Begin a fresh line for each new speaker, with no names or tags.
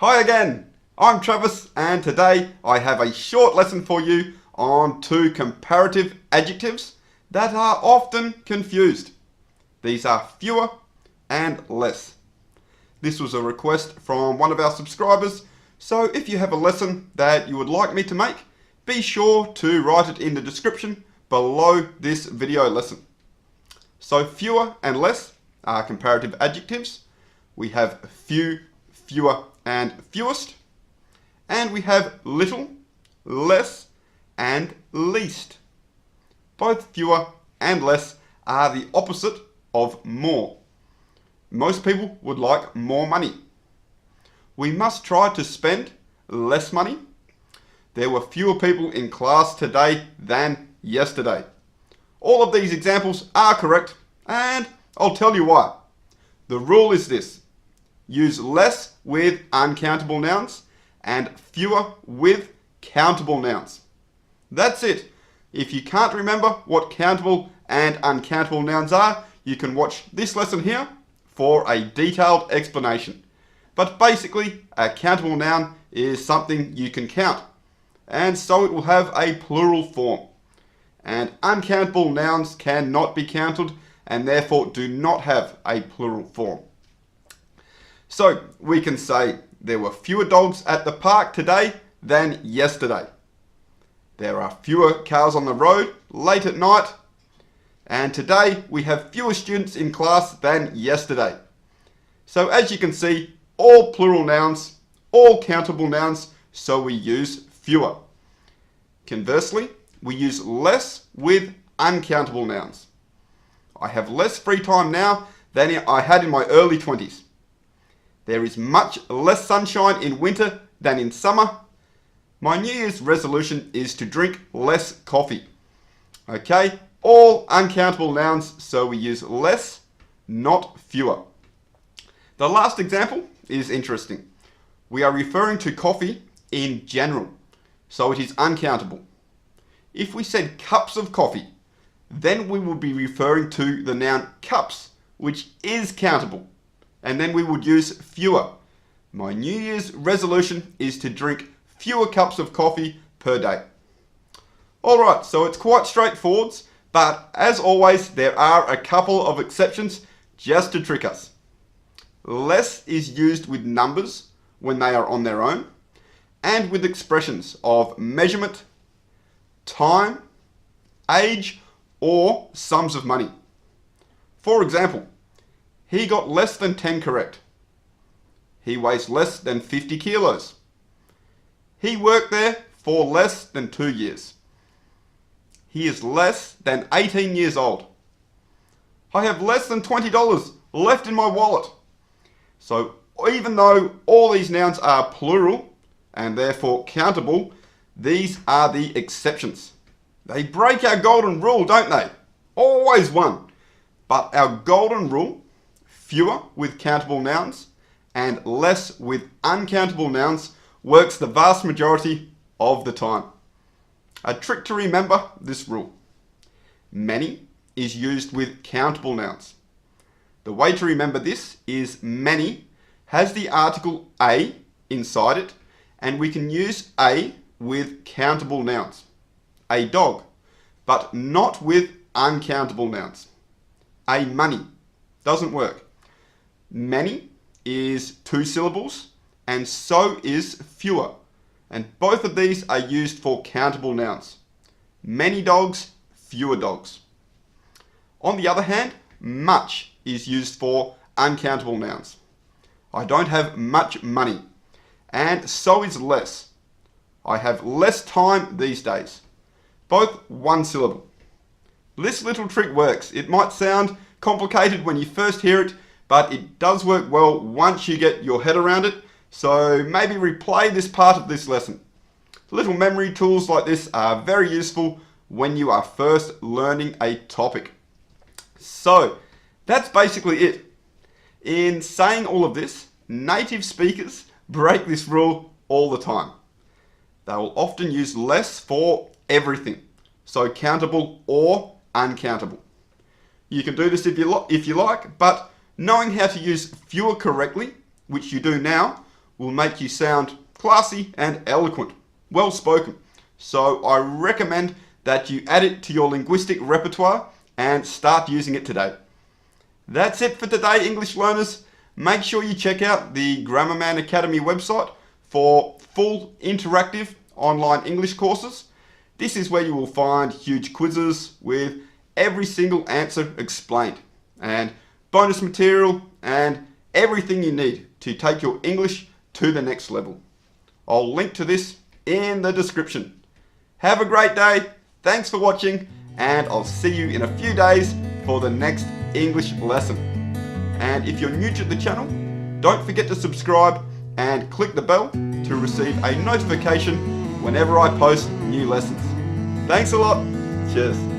Hi again, I'm Travis and today I have a short lesson for you on two comparative adjectives that are often confused. These are fewer and less. This was a request from one of our subscribers, so if you have a lesson that you would like me to make, be sure to write it in the description below this video lesson. So fewer and less are comparative adjectives. We have few, fewer and fewest. And we have little, less and least. Both fewer and less are the opposite of more. Most people would like more money. We must try to spend less money. There were fewer people in class today than yesterday. All of these examples are correct, and I'll tell you why. The rule is this: use less with uncountable nouns and fewer with countable nouns. That's it. If you can't remember what countable and uncountable nouns are, you can watch this lesson here for a detailed explanation. But basically, a countable noun is something you can count, and so it will have a plural form. And uncountable nouns cannot be counted and therefore do not have a plural form. So we can say there were fewer dogs at the park today than yesterday. There are fewer cars on the road late at night. And today we have fewer students in class than yesterday. So as you can see, all plural nouns, all countable nouns, so we use fewer. Conversely, we use less with uncountable nouns. I have less free time now than I had in my early 20s. There is much less sunshine in winter than in summer. My New Year's resolution is to drink less coffee. Okay, all uncountable nouns, so we use less, not fewer. The last example is interesting. We are referring to coffee in general, so it is uncountable. If we said cups of coffee, then we would be referring to the noun cups, which is countable. And then we would use fewer. My New Year's resolution is to drink fewer cups of coffee per day. Alright, so it's quite straightforward, but as always, there are a couple of exceptions just to trick us. Less is used with numbers when they are on their own, and with expressions of measurement, time, age, or sums of money. For example, he got less than 10 correct. He weighs less than 50 kilos. He worked there for less than 2 years. He is less than 18 years old. I have less than $20 left in my wallet. So even though all these nouns are plural and therefore countable, these are the exceptions. They break our golden rule, don't they? Always one. But our golden rule, fewer with countable nouns and less with uncountable nouns, works the vast majority of the time. A trick to remember this rule: many is used with countable nouns. The way to remember this is many has the article a inside it, and we can use a with countable nouns. A dog, but not with uncountable nouns. A money doesn't work. Many is 2 syllables, and so is fewer. And both of these are used for countable nouns. Many dogs, fewer dogs. On the other hand, much is used for uncountable nouns. I don't have much money, and so is less. I have less time these days. Both 1 syllable. This little trick works. It might sound complicated when you first hear it, but it does work well once you get your head around it. So maybe replay this part of this lesson. Little memory tools like this are very useful when you are first learning a topic. So that's basically it. In saying all of this, native speakers break this rule all the time. They will often use less for everything, so countable or uncountable. You can do this if you like, but knowing how to use fewer correctly, which you do now, will make you sound classy and eloquent, well spoken. So I recommend that you add it to your linguistic repertoire and start using it today. That's it for today, English learners. Make sure you check out the Grammarman Academy website for full interactive online English courses. This is where you will find huge quizzes with every single answer explained, and bonus material and everything you need to take your English to the next level. I'll link to this in the description. Have a great day, thanks for watching, and I'll see you in a few days for the next English lesson. And if you're new to the channel, don't forget to subscribe and click the bell to receive a notification whenever I post new lessons. Thanks a lot. Cheers.